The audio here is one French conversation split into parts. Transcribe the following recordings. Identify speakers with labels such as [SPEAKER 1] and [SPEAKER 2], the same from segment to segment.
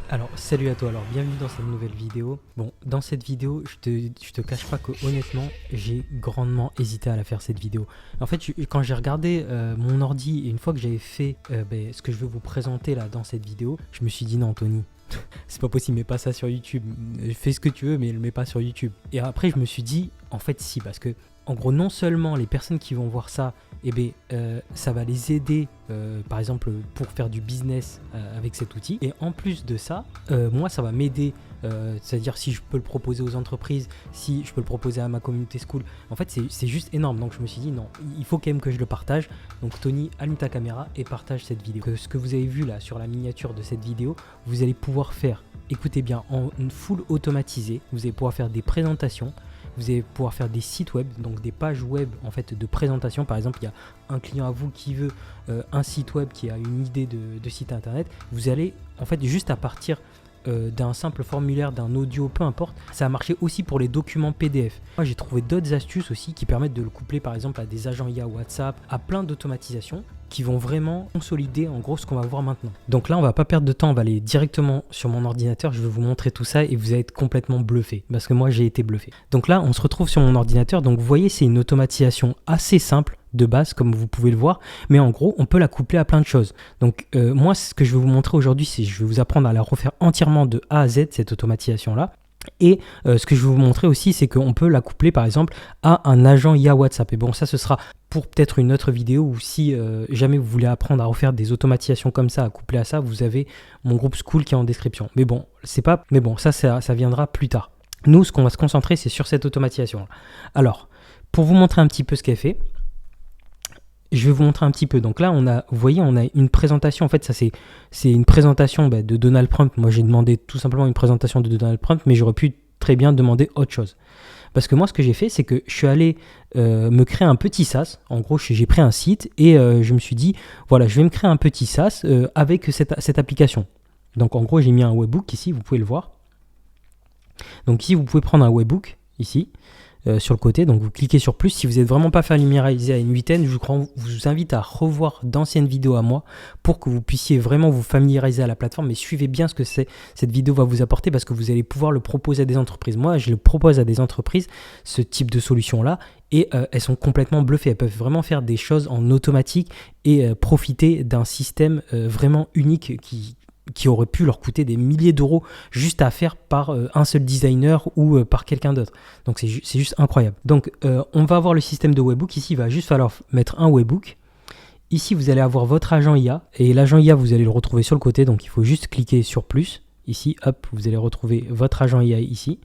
[SPEAKER 1] Alors salut à toi, alors bienvenue dans cette nouvelle vidéo. Bon, dans cette vidéo, je te cache pas que honnêtement, j'ai grandement hésité à la faire cette vidéo. En fait, quand j'ai regardé mon ordi et une fois que j'avais fait ce que je vais vous présenter là dans cette vidéo, je me suis dit non Tony, c'est pas possible, mets pas ça sur YouTube. Fais ce que tu veux mais le mets pas sur YouTube. Et après je me suis dit en fait si, parce que en gros non seulement les personnes qui vont voir ça, ça va les aider par exemple pour faire du business avec cet outil, et en plus de ça moi ça va m'aider, c'est-à-dire si je peux le proposer aux entreprises, si je peux le proposer à ma communauté school, en fait c'est juste énorme. Donc je me suis dit non, il faut quand même que je le partage. Donc Tony, allume ta caméra et partage cette vidéo. Ce que vous avez vu là sur la miniature de cette vidéo, vous allez pouvoir faire, écoutez bien, en full automatisé, vous allez pouvoir faire des présentations. Vous allez pouvoir faire des sites web, donc des pages web en fait de présentation. Par exemple, il y a un client à vous qui veut un site web, qui a une idée de site internet. Vous allez en fait juste à partir d'un simple formulaire, d'un audio, peu importe, ça a marché aussi pour les documents PDF. Moi j'ai trouvé d'autres astuces aussi qui permettent de le coupler par exemple à des agents IA WhatsApp, à plein d'automatisations qui vont vraiment consolider en gros ce qu'on va voir maintenant. Donc là on va pas perdre de temps, on va aller directement sur mon ordinateur, je vais vous montrer tout ça et vous allez être complètement bluffé, parce que moi j'ai été bluffé. Donc là on se retrouve sur mon ordinateur, donc vous voyez c'est une automatisation assez simple de base comme vous pouvez le voir, mais en gros on peut la coupler à plein de choses. Donc moi ce que je vais vous montrer aujourd'hui, c'est je vais vous apprendre à la refaire entièrement de A à Z, cette automatisation là. Et ce que je vais vous montrer aussi, c'est qu'on peut la coupler par exemple à un agent IA WhatsApp. Et bon, ça ce sera pour peut-être une autre vidéo, ou si jamais vous voulez apprendre à refaire des automatisations comme ça, à coupler à ça, vous avez mon groupe School qui est en description. Mais bon, ça viendra plus tard. Nous, ce qu'on va se concentrer, c'est sur cette automatisation. Alors, pour vous montrer un petit peu ce qu'elle fait, je vais vous montrer un petit peu. Donc là, vous voyez, on a une présentation. En fait, ça c'est une présentation de Donald Trump. Moi, j'ai demandé tout simplement une présentation de Donald Trump, mais j'aurais pu très bien demander autre chose. Parce que moi, ce que j'ai fait, c'est que je suis allé me créer un petit SaaS. En gros, j'ai pris un site et je me suis dit, voilà, je vais me créer un petit SaaS avec cette application. Donc en gros, j'ai mis un webbook ici, vous pouvez le voir. Donc ici, vous pouvez prendre un webbook ici. Sur le côté, donc vous cliquez sur plus. Si vous n'êtes vraiment pas familiarisé à N8N, je vous invite à revoir d'anciennes vidéos à moi pour que vous puissiez vraiment vous familiariser à la plateforme, mais suivez bien ce que cette vidéo va vous apporter, parce que vous allez pouvoir le proposer à des entreprises. Moi, je le propose à des entreprises, ce type de solution-là, et elles sont complètement bluffées. Elles peuvent vraiment faire des choses en automatique et profiter d'un système vraiment unique qui aurait pu leur coûter des milliers d'euros juste à faire par un seul designer ou par quelqu'un d'autre. Donc c'est juste incroyable. Donc on va avoir le système de webbook. Ici, il va juste falloir mettre un webbook. Ici, vous allez avoir votre agent IA. Et l'agent IA, vous allez le retrouver sur le côté. Donc il faut juste cliquer sur plus. Ici, hop, vous allez retrouver votre agent IA ici.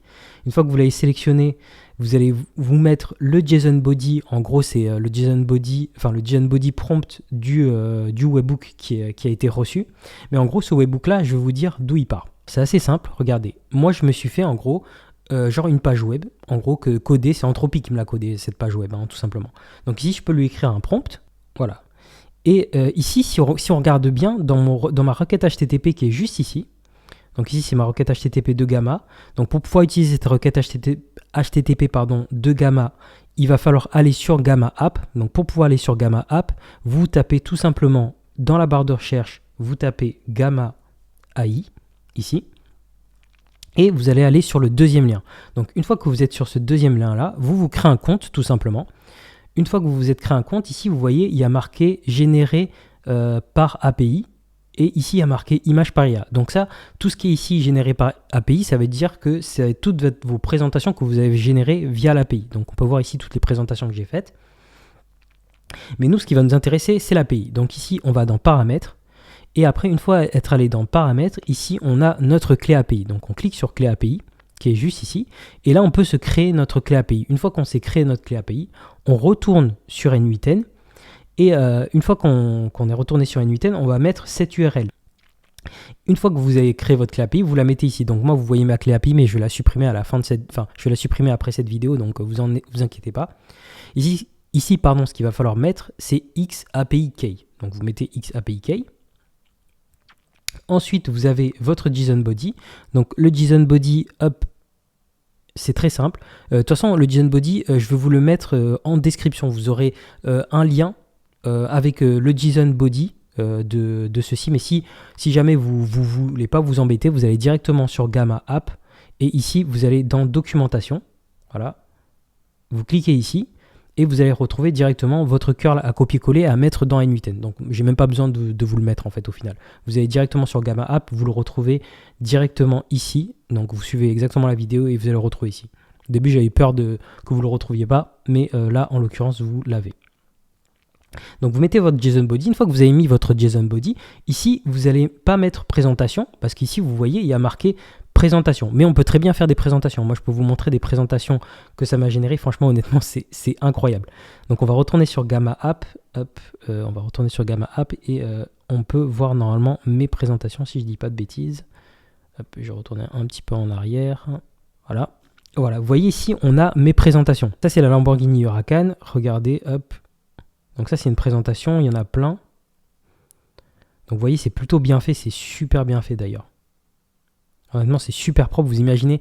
[SPEAKER 1] Une fois que vous l'avez sélectionné, vous allez vous mettre le JSON body. En gros, c'est le JSON body prompt du webbook qui a été reçu. Mais en gros, ce webbook-là, je vais vous dire d'où il part. C'est assez simple, regardez. Moi, je me suis fait en gros genre une page web. En gros, que coder, c'est Anthropic qui me l'a codé, cette page web, tout simplement. Donc ici, je peux lui écrire un prompt. Voilà. Et ici, si on regarde bien, dans ma requête HTTP qui est juste ici, donc ici, c'est ma requête HTTP de Gamma. Donc pour pouvoir utiliser cette requête HTTP de Gamma, il va falloir aller sur Gamma App. Donc pour pouvoir aller sur Gamma App, vous tapez tout simplement dans la barre de recherche, vous tapez Gamma AI, ici. Et vous allez aller sur le deuxième lien. Donc une fois que vous êtes sur ce deuxième lien-là, vous créez un compte tout simplement. Une fois que vous vous êtes créé un compte, ici, vous voyez, il y a marqué généré par API. Et ici, il y a marqué image par IA. Donc ça, tout ce qui est ici généré par API, ça veut dire que c'est toutes vos présentations que vous avez générées via l'API. Donc on peut voir ici toutes les présentations que j'ai faites. Mais nous, ce qui va nous intéresser, c'est l'API. Donc ici, on va dans paramètres. Et après, une fois être allé dans paramètres, ici, on a notre clé API. Donc on clique sur clé API, qui est juste ici. Et là, on peut se créer notre clé API. Une fois qu'on s'est créé notre clé API, on retourne sur N8N. Et une fois qu'on est retourné sur N8N, on va mettre cette URL. Une fois que vous avez créé votre clé API, vous la mettez ici. Donc moi, vous voyez ma clé API, mais je vais la supprimer à la fin de je vais la supprimer après cette vidéo, donc vous inquiétez pas. Ici, ce qu'il va falloir mettre, c'est XAPI-Key. Donc vous mettez XAPI-Key. Ensuite, vous avez votre JSON body. Donc le JSON body, hop, c'est très simple. De toute façon, le JSON body, je vais vous le mettre en description. Vous aurez un lien avec le JSON body de ceci. Mais si jamais vous voulez pas vous embêter, vous allez directement sur Gamma App. Et ici, vous allez dans Documentation. Voilà. Vous cliquez ici. Et vous allez retrouver directement votre curl à copier-coller à mettre dans N8N. Donc, j'ai même pas besoin de vous le mettre en fait au final. Vous allez directement sur Gamma App, vous le retrouvez directement ici. Donc, vous suivez exactement la vidéo et vous allez le retrouver ici. Au début, j'avais peur que vous ne le retrouviez pas, mais là, en l'occurrence, vous l'avez. Donc, vous mettez votre JSON Body. Une fois que vous avez mis votre JSON Body, ici, vous n'allez pas mettre présentation parce qu'ici, vous voyez, il y a marqué présentation. Mais on peut très bien faire des présentations. Moi, je peux vous montrer des présentations que ça m'a généré. Franchement, honnêtement, c'est incroyable. Donc, on va retourner sur Gamma App. Hop, on va retourner sur Gamma App et on peut voir normalement mes présentations si je ne dis pas de bêtises. Hop, je vais retourner un petit peu en arrière. Voilà. Voilà, vous voyez ici, on a mes présentations. Ça, c'est la Lamborghini Huracan. Regardez, hop. Donc ça, c'est une présentation. Il y en a plein. Donc, vous voyez, c'est plutôt bien fait. C'est super bien fait d'ailleurs. Honnêtement, c'est super propre. Vous imaginez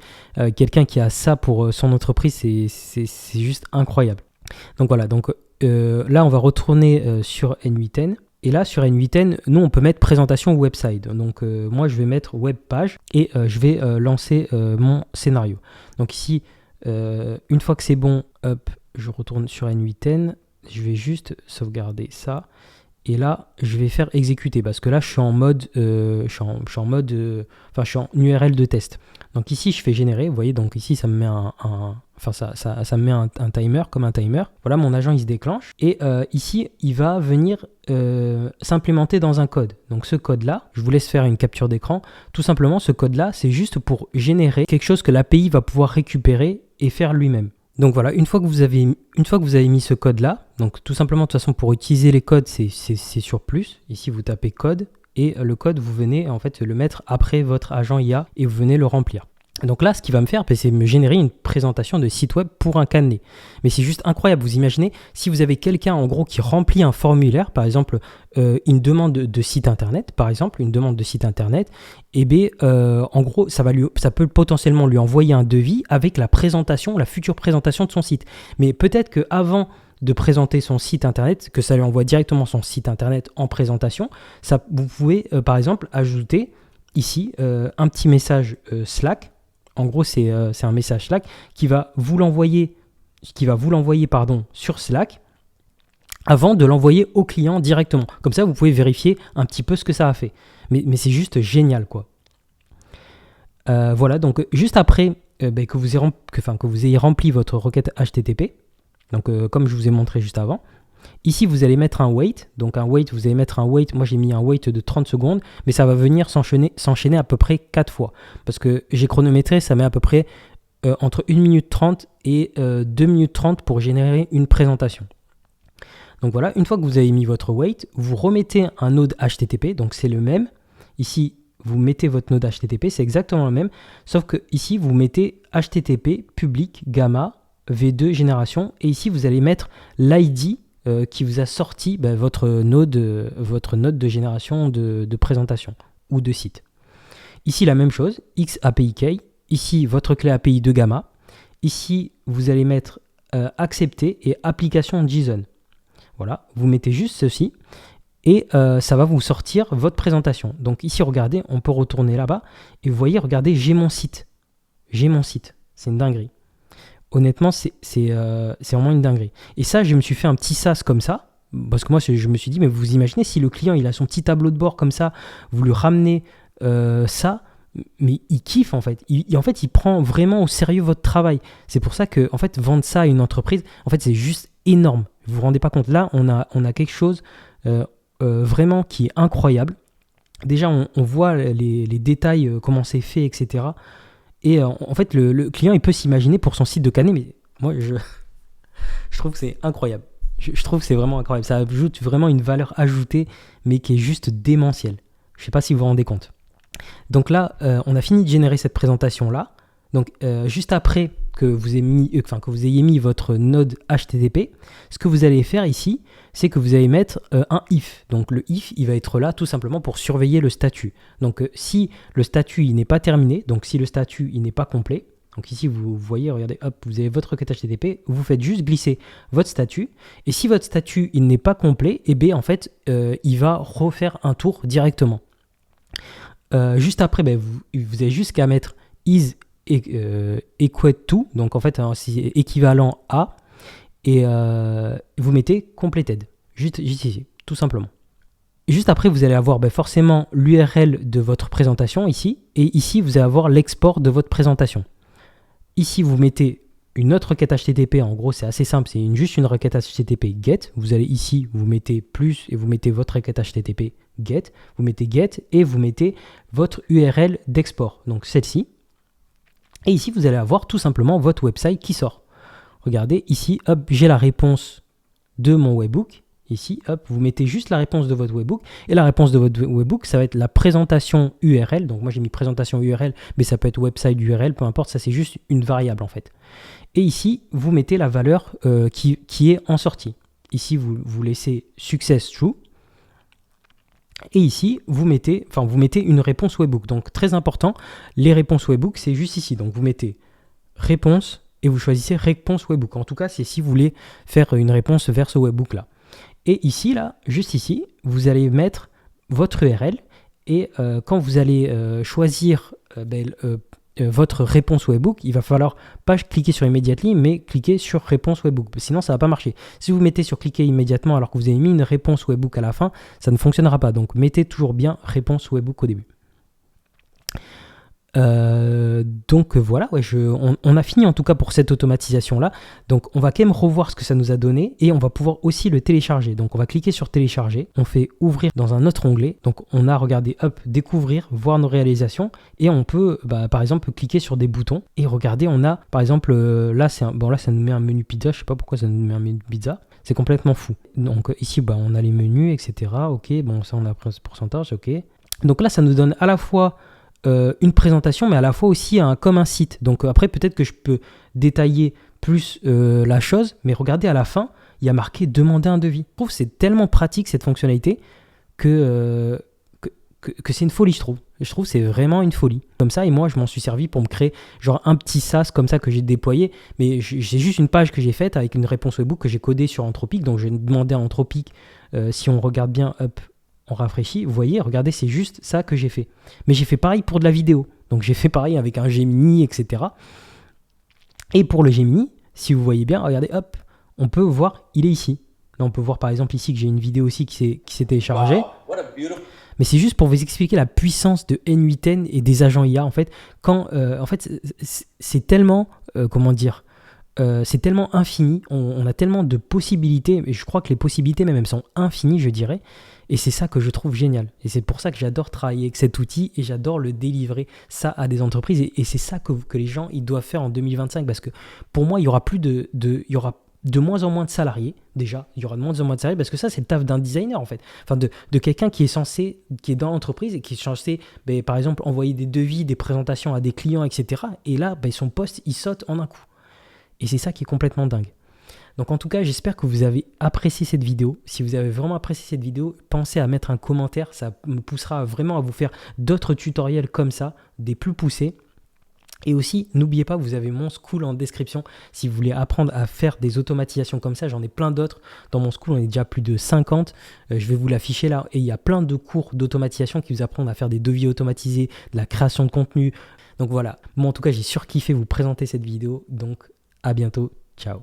[SPEAKER 1] quelqu'un qui a ça pour son entreprise, c'est juste incroyable. Donc voilà, donc là, on va retourner sur N8N. Et là, sur N8N, nous, on peut mettre présentation website. Donc moi, je vais mettre web page et je vais lancer mon scénario. Donc ici, une fois que c'est bon, hop, je retourne sur N8N. Je vais juste sauvegarder ça. Et là, je vais faire exécuter parce que là, je suis en mode, je suis en URL de test. Donc ici, je fais générer. Vous voyez, donc ici, ça me met ça me met un timer comme un timer. Voilà, mon agent, il se déclenche. Et ici, il va venir s'implémenter dans un code. Donc ce code-là, je vous laisse faire une capture d'écran. Tout simplement, ce code-là, c'est juste pour générer quelque chose que l'API va pouvoir récupérer et faire lui-même. Donc voilà, une fois que vous avez mis ce code-là, donc tout simplement, de toute façon, pour utiliser les codes, c'est sur plus. Ici, vous tapez code et le code, vous venez en fait le mettre après votre agent IA et vous venez le remplir. Donc là, ce qu'il va me faire, c'est me générer une présentation de site web pour un cannelé. Mais c'est juste incroyable. Vous imaginez, si vous avez quelqu'un en gros qui remplit un formulaire, par exemple une demande de site internet, et bien en gros, ça peut potentiellement lui envoyer un devis avec la future présentation de son site. Mais peut-être qu'avant de présenter son site internet, que ça lui envoie directement son site internet en présentation, vous pouvez par exemple ajouter ici un petit message Slack. En gros, c'est un message Slack qui va vous l'envoyer sur Slack avant de l'envoyer au client directement. Comme ça, vous pouvez vérifier un petit peu ce que ça a fait. Mais c'est juste génial, quoi. Voilà, donc juste après que vous ayez rempli votre requête HTTP, donc comme je vous ai montré juste avant, ici, vous allez mettre un wait. Donc vous allez mettre un wait. Moi, j'ai mis un wait de 30 secondes, mais ça va venir s'enchaîner à peu près 4 fois. Parce que j'ai chronométré, ça met à peu près entre 1 minute 30 et 2 minutes 30 pour générer une présentation. Donc voilà, une fois que vous avez mis votre wait, vous remettez un node HTTP, donc c'est le même. Ici, vous mettez votre node HTTP, c'est exactement le même, sauf que ici, vous mettez HTTP public gamma v2 génération, et ici, vous allez mettre l'ID qui vous a sorti votre node de génération de présentation ou de site. Ici, la même chose, XAPI. Ici, votre clé API de Gamma. Ici, vous allez mettre accepter et application JSON. Voilà, vous mettez juste ceci et ça va vous sortir votre présentation. Donc ici, regardez, on peut retourner là-bas et vous voyez, regardez, j'ai mon site. C'est une dinguerie. Honnêtement, c'est vraiment une dinguerie. Et ça, je me suis fait un petit SaaS comme ça, parce que moi, je me suis dit, mais vous imaginez si le client, il a son petit tableau de bord comme ça, vous lui ramenez ça, mais il kiffe en fait. Il prend vraiment au sérieux votre travail. C'est pour ça que, en fait, vendre ça à une entreprise, en fait, c'est juste énorme. Vous vous rendez pas compte. Là, on a quelque chose vraiment qui est incroyable. Déjà, on voit les détails, comment c'est fait, etc. Et en fait, le client, il peut s'imaginer pour son site de cannelé, mais moi, je trouve que c'est incroyable. Je trouve que c'est vraiment incroyable. Ça ajoute vraiment une valeur ajoutée, mais qui est juste démentielle. Je ne sais pas si vous vous rendez compte. Donc là, on a fini de générer cette présentation-là. Donc, juste après que vous ayez mis votre node HTTP, ce que vous allez faire ici, c'est que vous allez mettre un if. Donc, le if, il va être là tout simplement pour surveiller le statut. Donc, si le statut il n'est pas terminé, donc si le statut il n'est pas complet, Donc ici, vous voyez, regardez, hop, vous avez votre requête HTTP, vous faites juste glisser votre statut. Et si votre statut, il n'est pas complet, et bien en fait, il va refaire un tour directement. Juste après, vous avez juste qu'à mettre is equal to, donc en fait, c'est équivalent à, et vous mettez completed, juste ici, tout simplement. Juste après, vous allez avoir forcément l'URL de votre présentation ici, et ici, vous allez avoir l'export de votre présentation. Ici, vous mettez une autre requête HTTP, en gros, c'est assez simple, c'est juste une requête HTTP GET. Vous allez ici, vous mettez plus et vous mettez votre requête HTTP GET, vous mettez GET et vous mettez votre URL d'export, donc celle-ci. Et ici, vous allez avoir tout simplement votre website qui sort. Regardez, ici, hop, j'ai la réponse de mon webhook. Ici, hop, vous mettez juste la réponse de votre webhook. Et la réponse de votre webhook, ça va être la présentation URL. Donc moi, j'ai mis présentation URL, mais ça peut être website URL, peu importe. Ça, c'est juste une variable, en fait. Et ici, vous mettez la valeur qui est en sortie. Ici, vous laissez success true. Et ici, vous mettez une réponse webhook. Donc, très important, les réponses webhook, c'est juste ici. Donc, vous mettez réponse et vous choisissez réponse webhook. En tout cas, c'est si vous voulez faire une réponse vers ce webhook-là. Et ici, là, juste ici, vous allez mettre votre URL. Et quand vous allez choisir votre réponse webhook, il va falloir pas cliquer sur Immediately, mais cliquer sur réponse webhook. Sinon, ça va pas marcher. Si vous mettez sur cliquer immédiatement alors que vous avez mis une réponse webhook à la fin, ça ne fonctionnera pas. Donc, mettez toujours bien réponse webhook au début. Donc voilà, ouais, on a fini en tout cas pour cette automatisation là. Donc on va quand même revoir ce que ça nous a donné et on va pouvoir aussi le télécharger. Donc on va cliquer sur télécharger, on fait ouvrir dans un autre onglet. Donc on a regardé, hop, découvrir, voir nos réalisations et on peut par exemple cliquer sur des boutons et regardez, on a par exemple là ça nous met un menu pizza. Je sais pas pourquoi ça nous met un menu pizza. C'est complètement fou. Donc ici on a les menus, etc. Ok, bon ça on a pris ce pourcentage, ok. Donc là ça nous donne à la fois une présentation, mais à la fois aussi comme un site. Donc après, peut-être que je peux détailler plus la chose, mais regardez à la fin, il y a marqué demander un devis. Je trouve que c'est tellement pratique cette fonctionnalité que c'est une folie, je trouve. Je trouve que c'est vraiment une folie. Comme ça, et moi, je m'en suis servi pour me créer genre un petit SaaS comme ça que j'ai déployé. Mais j'ai juste une page que j'ai faite avec une réponse webhook que j'ai codée sur Anthropic. Donc, j'ai demandé à Anthropic, si on regarde bien, hop, on rafraîchit, vous voyez, regardez, c'est juste ça que j'ai fait. Mais j'ai fait pareil pour de la vidéo. Donc j'ai fait pareil avec un Gemini, etc. Et pour le Gemini, si vous voyez bien, regardez, hop, on peut voir, il est ici. Là, on peut voir par exemple ici que j'ai une vidéo aussi qui s'est téléchargée. Wow, mais c'est juste pour vous expliquer la puissance de N8N et des agents IA. En fait, en fait, c'est tellement, c'est tellement infini, on a tellement de possibilités, et je crois que les possibilités même elles sont infinies, je dirais, et c'est ça que je trouve génial. Et c'est pour ça que j'adore travailler avec cet outil et j'adore le délivrer ça à des entreprises, et c'est ça que les gens ils doivent faire en 2025, parce que pour moi, il y aura il y aura de moins en moins de salariés, déjà, il y aura de moins en moins de salariés, parce que ça, c'est le taf d'un designer, en fait. Enfin, de quelqu'un qui est dans l'entreprise et qui est censé, par exemple, envoyer des devis, des présentations à des clients, etc. Et là, son poste, il saute en un coup. Et c'est ça qui est complètement dingue. Donc en tout cas, j'espère que vous avez apprécié cette vidéo. Si vous avez vraiment apprécié cette vidéo, pensez à mettre un commentaire. Ça me poussera vraiment à vous faire d'autres tutoriels comme ça, des plus poussés. Et aussi, n'oubliez pas, vous avez mon school en description. Si vous voulez apprendre à faire des automatisations comme ça, j'en ai plein d'autres. Dans mon school, on est déjà plus de 50. Je vais vous l'afficher là. Et il y a plein de cours d'automatisation qui vous apprennent à faire des devis automatisés, de la création de contenu. Donc voilà. Moi, en tout cas, j'ai surkiffé vous présenter cette vidéo. Donc à bientôt. Ciao.